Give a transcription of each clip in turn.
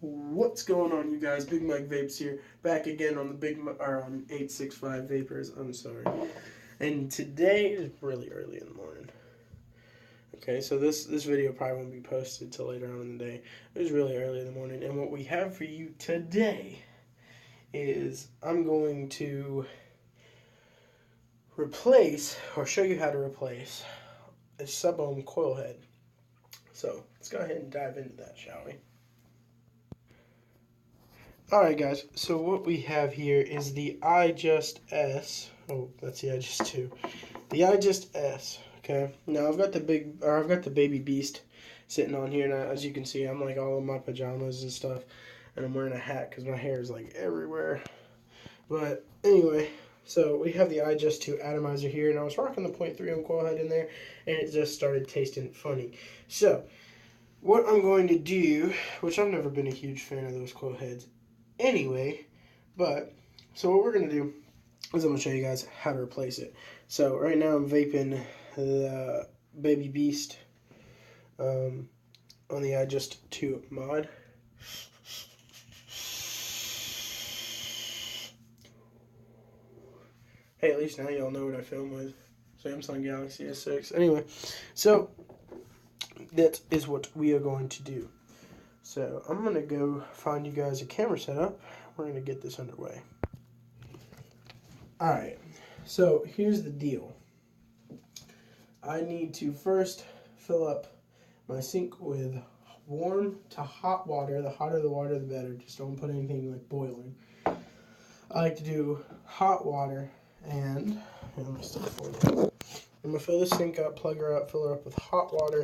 What's going on, you guys? Big Mike Vapes here, back again on the on 865 Vapors. I'm sorry. And today is really early in the morning. Okay, so this video probably won't be posted till later on in the day. It was really early in the morning, and what we have for you today is I'm going to replace, or show you how to replace, a sub-ohm coil head. So let's go ahead and dive into that, shall we? Alright guys, so what we have here is the ijust S. Oh, that's the ijust 2. The ijust S, okay? Now I've got the baby beast sitting on here, and as you can see, I'm like all in my pajamas and stuff, and I'm wearing a hat because my hair is like everywhere. But anyway, so we have the ijust 2 atomizer here, and I was rocking the 0.3 ohm coil head in there, and it just started tasting funny. So what I'm going to do, which I've never been a huge fan of those coil heads anyway, so what we're going to do is I'm going to show you guys how to replace it. So right now I'm vaping the Baby Beast on the ijust 2 mod. Hey, at least now y'all know what I film with. Samsung Galaxy S6. Anyway, so that is what we are going to do. So I'm going to go find you guys a camera setup. We're going to get this underway. Alright, so here's the deal. I need to first fill up my sink with warm to hot water. The hotter the water, the better. Just don't put anything like boiling. I like to do hot water, and I'm going to fill the sink up, plug her up, fill her up with hot water.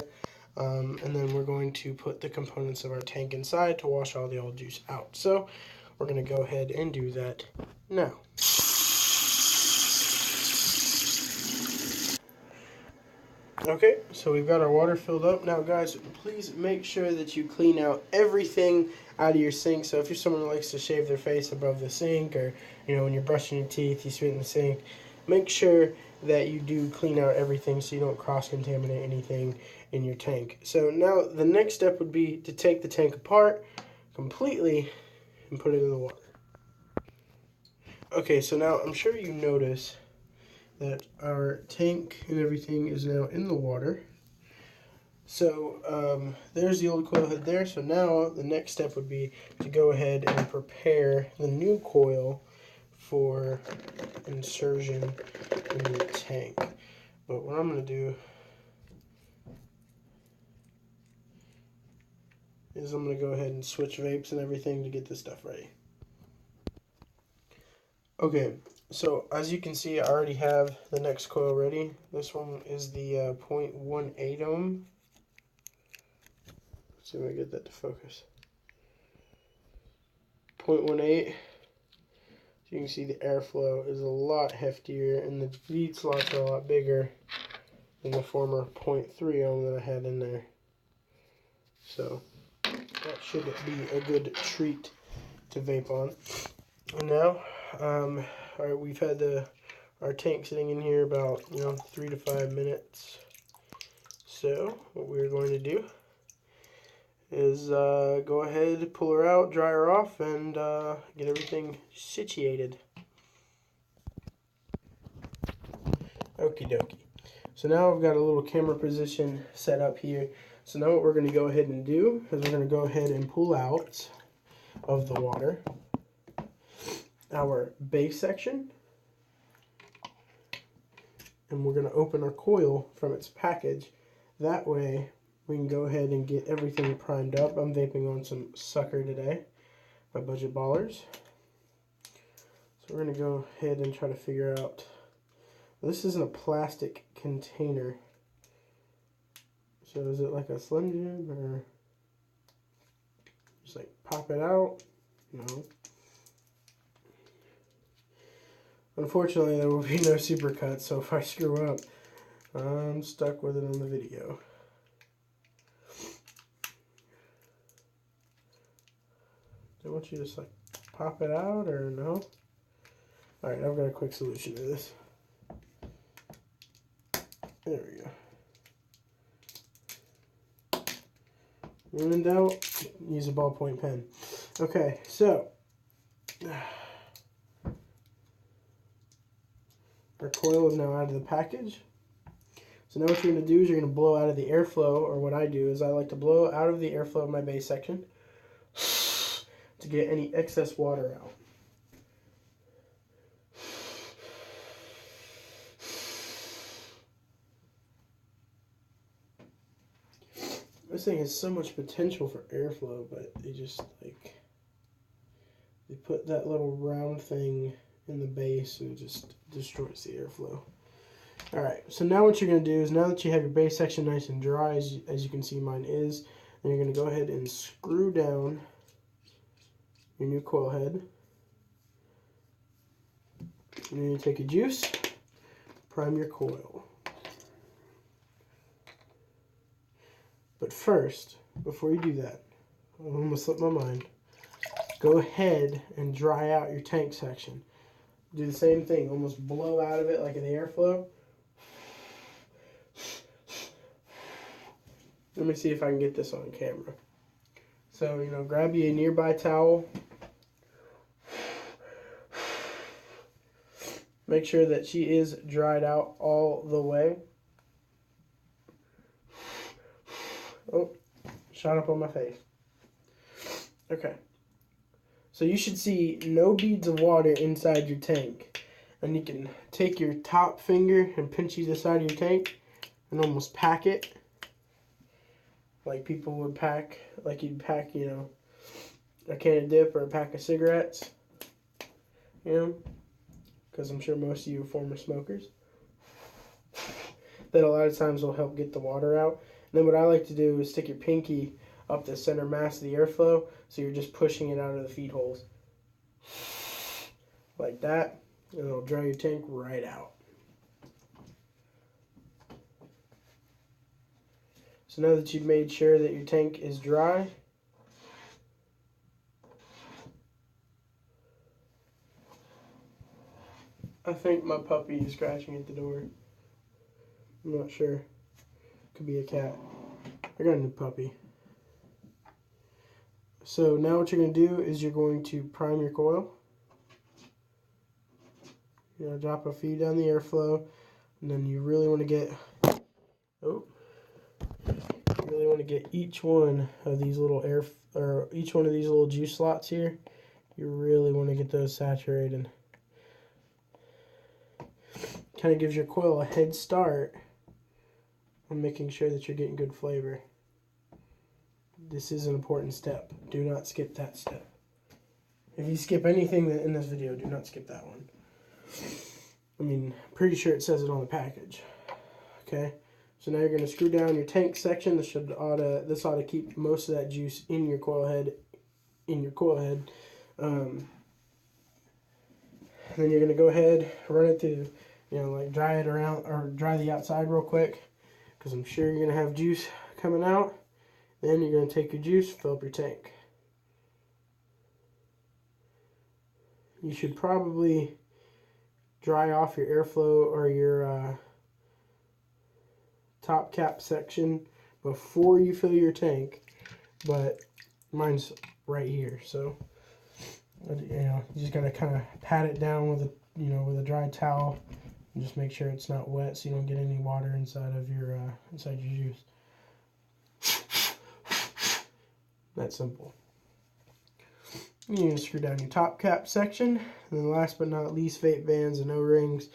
And then we're going to put the components of our tank inside to wash all the old juice out. So we're going to go ahead and do that now. Okay, so we've got our water filled up. Now guys, please make sure that you clean out everything out of your sink. So if you're someone who likes to shave their face above the sink, or when you're brushing your teeth, you spit in the sink, make sure that you do clean out everything so you don't cross-contaminate anything in your tank. So now the next step would be to take the tank apart completely and put it in the water. Okay, so now I'm sure you notice that our tank and everything is now in the water. So there's the old coil head there. So now the next step would be to go ahead and prepare the new coil for insertion in the tank. But what I'm going to do is I'm going to go ahead and switch vapes and everything to get this stuff ready. Okay, so as you can see, I already have the next coil ready. This one is the 0.18 ohm. Let's see if I get that to focus. 0.18. You can see the airflow is a lot heftier, and the bead slots are a lot bigger than the former 0.3 ohm that I had in there. So that should be a good treat to vape on. And now, alright, we've had our tank sitting in here about 3 to 5 minutes. So what we're going to do is go ahead, pull her out, dry her off, and get everything situated. Okie dokie. So now I've got a little camera position set up here. So now what we're going to go ahead and do is we're going to go ahead and pull out of the water our base section, and we're going to open our coil from its package. That way we can go ahead and get everything primed up. I'm vaping on some Sucker today by Budget Ballers. So we're going to go ahead and try to figure out, this isn't a plastic container. So is it like a Slim Jim, or just like pop it out? No. Unfortunately, there will be no supercut, so if I screw up, I'm stuck with it on the video. Do I want you to just like pop it out, or no? Alright, I've got a quick solution to this. There we go. When in doubt, use a ballpoint pen. Okay, so our coil is now out of the package. So now what you're going to do is you're going to blow out of the airflow, or what I do is I like to blow out of the airflow of my base section to get any excess water out. This thing has so much potential for airflow, but they just they put that little round thing in the base and it just destroys the airflow. Alright, so now what you're going to do is, now that you have your base section nice and dry, as you can see mine is, then you're going to go ahead and screw down your new coil head. And then you take a juice, prime your coil. But first, before you do that, I almost slipped my mind, go ahead and dry out your tank section. Do the same thing, almost blow out of it like in the airflow. Let me see if I can get this on camera. So, you know, grab you a nearby towel. Make sure that she is dried out all the way. Oh, shot up on my face. Okay. So you should see no beads of water inside your tank. And you can take your top finger and pinch the side of your tank and almost pack it. Like people would pack, like you'd pack, you know, a can of dip or a pack of cigarettes. You know? Because I'm sure most of you are former smokers. That a lot of times will help get the water out. And then what I like to do is stick your pinky up the center mass of the airflow, so you're just pushing it out of the feed holes. Like that, and it'll dry your tank right out. So now that you've made sure that your tank is dry, I think my puppy is scratching at the door. I'm not sure. Could be a cat. I got a new puppy. So now what you're going to do is you're going to prime your coil. You're going to drop a feed down the airflow, and then you really want to get, each one of these little each one of these little juice slots here. You really want to get those saturated. Kind of gives your coil a head start on making sure that you're getting good flavor. This is an important step. Do not skip that step. If you skip anything in this video, do not skip that one. I mean, pretty sure it says it on the package. Okay, so now you're going to screw down your tank section. This ought to keep most of that juice in your coil head. And then you're going to go ahead, run it through, you know, like dry it around, or dry the outside real quick, because I'm sure you're going to have juice coming out. Then you're going to take your juice, fill up your tank. You should probably dry off your airflow or your top cap section before you fill your tank, but mine's right here, so you know, you just gotta kind of pat it down with a dry towel and just make sure it's not wet, so you don't get any water inside of your juice. That simple. You're going to screw down your top cap section. And then last but not least, vape bands and O-rings.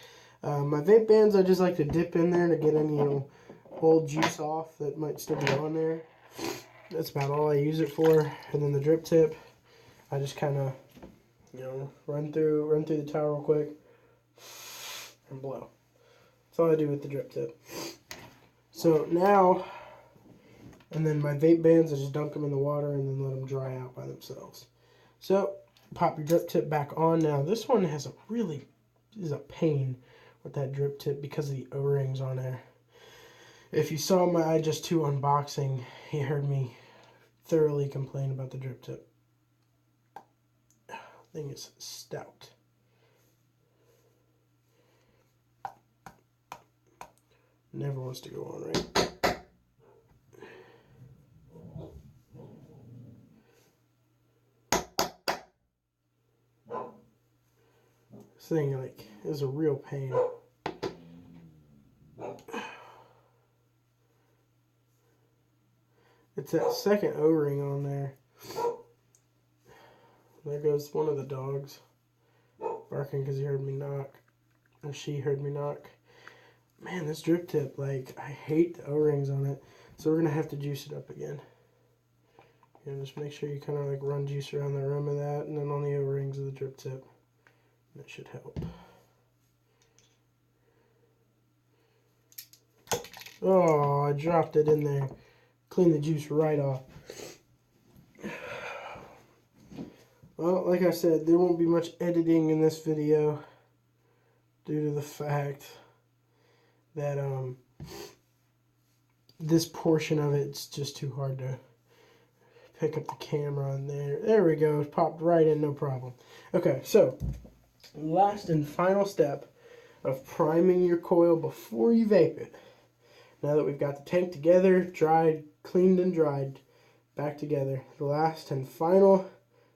My vape bands, I just like to dip in there to get any old juice off that might still be on there. That's about all I use it for. And then the drip tip, I just kind of, run through the towel real quick and blow. That's all I do with the drip tip. So now, and then my vape bands, I just dunk them in the water and then let them dry out by themselves. So, pop your drip tip back on. Now, this one is a pain with that drip tip because of the O-rings on there. If you saw my ijust 2 unboxing, you heard me thoroughly complain about the drip tip. Thing is stout. Never wants to go on, right? This thing like is a real pain. It's that second O-ring on there. There goes one of the dogs barking because he heard me knock, or she heard me knock. Man, this drip tip, like, I hate the O-rings on it, so we're gonna have to juice it up again. And just make sure you kind of like run juice around the rim of that, and then on the O-rings of the drip tip. That should help. Oh, I dropped it in there. Clean the juice right off. Well, like I said, there won't be much editing in this video due to the fact that this portion of it's just too hard to pick up the camera on there. There we go. It popped right in, no problem. Okay, so last and final step of priming your coil before you vape it. Now that we've got the tank together, dried, cleaned and dried, back together, the last and final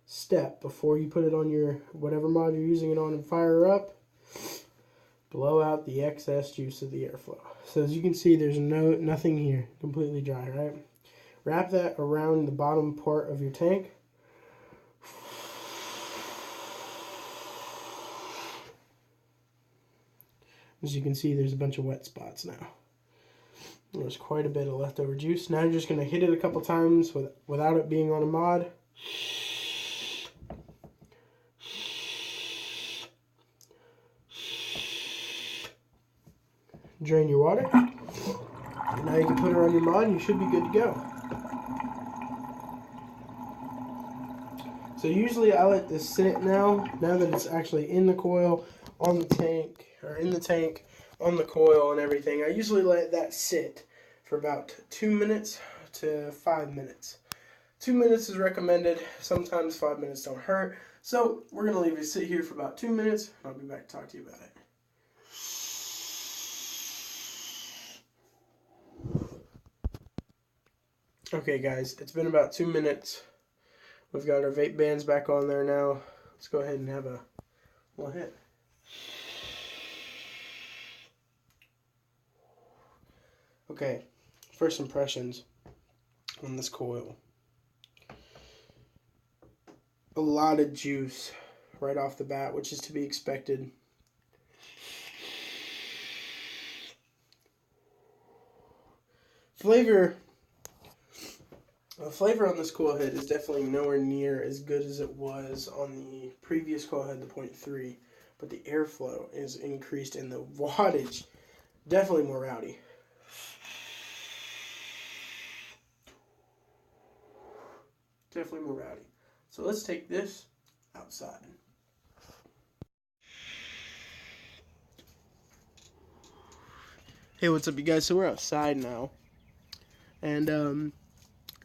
step before you put it on your whatever mod you're using it on and fire her up, blow out the excess juice of the airflow. So as you can see, there's nothing here, completely dry, right? Wrap that around the bottom part of your tank. As you can see, there's a bunch of wet spots now. There's quite a bit of leftover juice. Now you're just going to hit it a couple times without it being on a mod. Drain your water. And now you can put her on your mod and you should be good to go. So usually I let this sit now that it's actually in the coil, on the tank, or in the tank, on the coil and everything. I usually let that sit for about 2 minutes to 5 minutes. 2 minutes is recommended. Sometimes 5 minutes don't hurt. So we're going to leave it sit here for about 2 minutes. I'll be back to talk to you about it. Okay guys, it's been about 2 minutes. We've got our vape bands back on there now. Let's go ahead and have a little hit. Okay, first impressions on this coil. A lot of juice right off the bat, which is to be expected. Flavor on this coil head is definitely nowhere near as good as it was on the previous coil head, the 0.3, but the airflow is increased and the wattage definitely more rowdy. Definitely more rowdy. So let's take this outside. Hey, what's up you guys? So we're outside now. And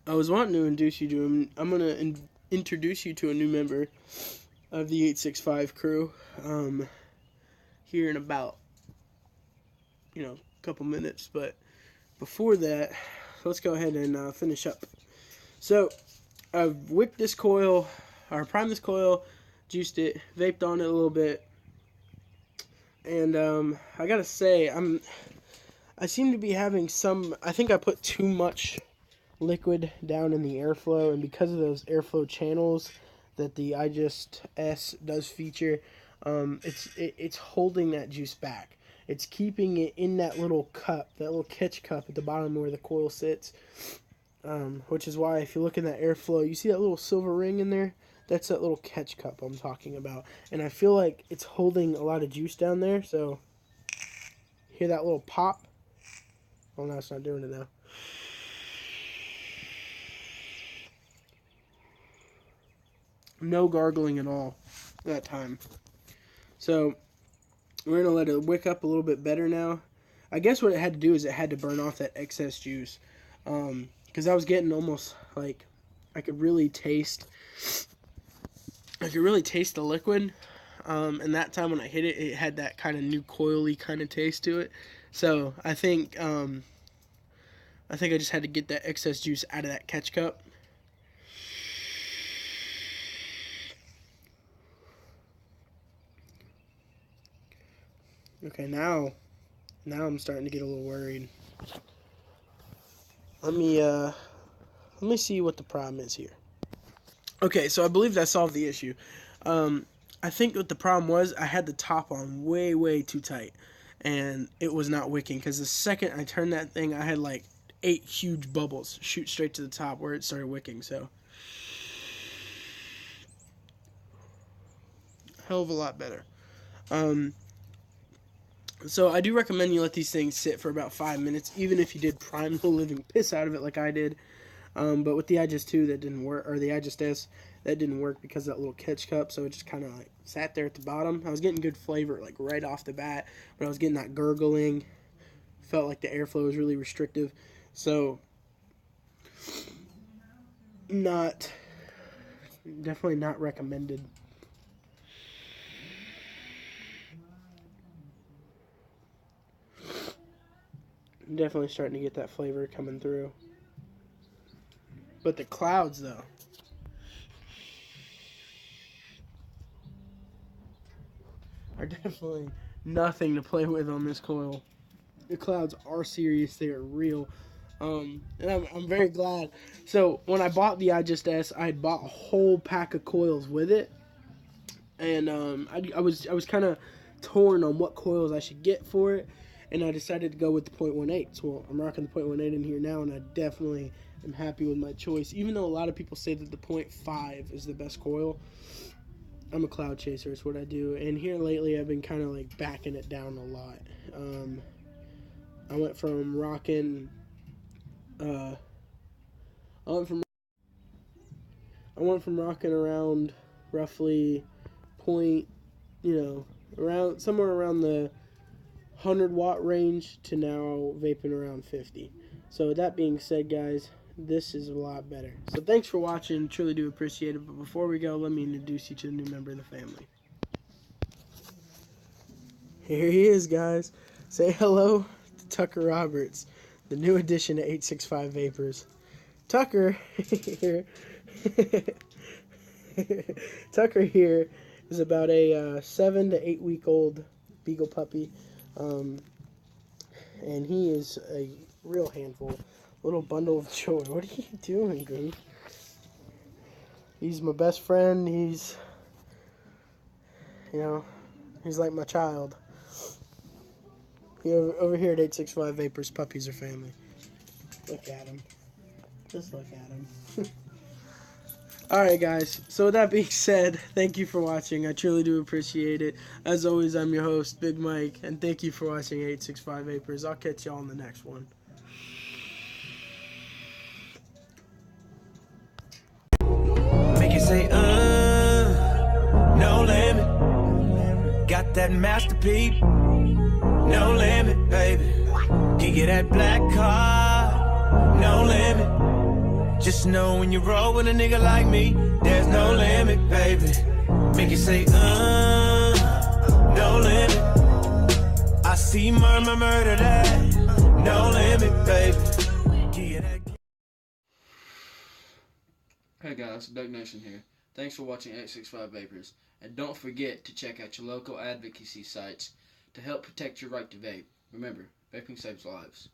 I was wanting to introduce you to him. I'm going to introduce you to a new member of the 865 crew here in about, a couple minutes. But before that, let's go ahead and finish up. So I've wicked this coil, or primed this coil, juiced it, vaped on it a little bit. And I got to say, I seem to be having I think I put too much liquid down in the airflow, and because of those airflow channels that the ijust S does feature, it's holding that juice back. It's keeping it in that little cup, that little catch cup at the bottom where the coil sits, which is why if you look in that airflow, you see that little silver ring in there? That's that little catch cup I'm talking about, and I feel like it's holding a lot of juice down there. So hear that little pop? Oh no, it's not doing it now. No gargling at all that time. So we're going to let it wick up a little bit better now. I guess what it had to do is it had to burn off that excess juice. Because I was getting almost like I could really taste the liquid. And that time when I hit it, it had that kind of new coily kind of taste to it. So I think I just had to get that excess juice out of that catch cup. Okay, now I'm starting to get a little worried. Let me see what the problem is here. Okay, so I believe that solved the issue. I think what the problem was, I had the top on way too tight, and it was not wicking, because the second I turned that thing, I had like 8 huge bubbles shoot straight to the top where it started wicking. So hell of a lot better. So I do recommend you let these things sit for about 5 minutes, even if you did prime the living piss out of it like I did. But with the ijust 2, that didn't work, or the ijust S, that didn't work because of that little catch cup, so it just kind of like sat there at the bottom. I was getting good flavor like right off the bat, but I was getting that gurgling. Felt like the airflow was really restrictive, so definitely not recommended. I'm definitely starting to get that flavor coming through. But the clouds, though, are definitely nothing to play with on this coil. The clouds are serious. They are real. And I'm very glad. So when I bought the ijust S, I had bought a whole pack of coils with it. And I was kind of torn on what coils I should get for it. And I decided to go with the .18. So I'm rocking the .18 in here now, and I definitely am happy with my choice. Even though a lot of people say that the .5 is the best coil, I'm a cloud chaser. It's what I do. And here lately, I've been kind of like backing it down a lot. I went from rocking. I went from rocking around roughly around somewhere around the 100-watt range to now vaping around 50. So with that being said, guys, this is a lot better. So thanks for watching. Truly do appreciate it. But before we go, let me introduce you to a new member of the family. Here he is, guys. Say hello to Tucker Roberts, the new addition to 865 Vapors. Tucker here. Tucker here is about a 7 to 8 week old beagle puppy, and he is a real handful, little bundle of joy. What are you doing, Goof? He's my best friend. He's like my child. Over here at 865 Vapors, puppies are family. Look at him. Just look at him. Alright, guys. So with that being said, thank you for watching. I truly do appreciate it. As always, I'm your host, Big Mike, and thank you for watching 865 Vapors. I'll catch y'all in the next one. Make it say, no limit. Got that masterpiece. No limit, baby. Can get that black car. No limit. Just know when you roll with a nigga like me, there's no limit, baby. Make it say, no limit. I see murder that. No limit, baby. Hey guys, Doug Nation here. Thanks for watching 865 Vapors. And don't forget to check out your local advocacy sites to help protect your right to vape. Remember, vaping saves lives.